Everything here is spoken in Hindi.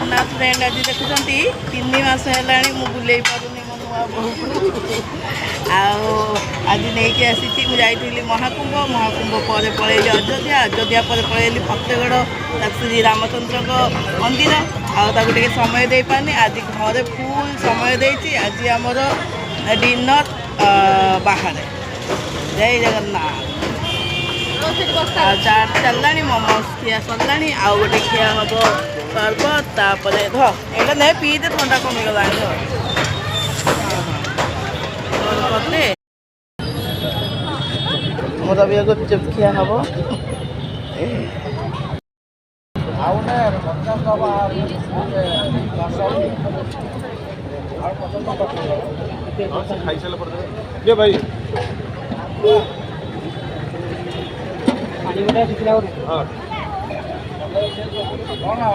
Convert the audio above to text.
जगन्नाथ फ्रेंड आज देखुं 3 मास है बुले पारूनी मो नुआ बहु आज नहीं आसी मुझे महाकुंभ महाकुंभ पर पलैली अयोध्या अयोध्या पर पलैली फतेगढ़ श्री रामचंद्र मंदिर आगे समय दे पानी आज घरे फुल समय देती आज आमर डिनर बाहर जय जगन्नाथ चाट चलला मोमोज खिया सरला आउ गोटे खिया हम सरबत तापर यहाँ नहीं पीते ठंडा कमिगला मोर भी गुपचुप खिया हम भाई हाँ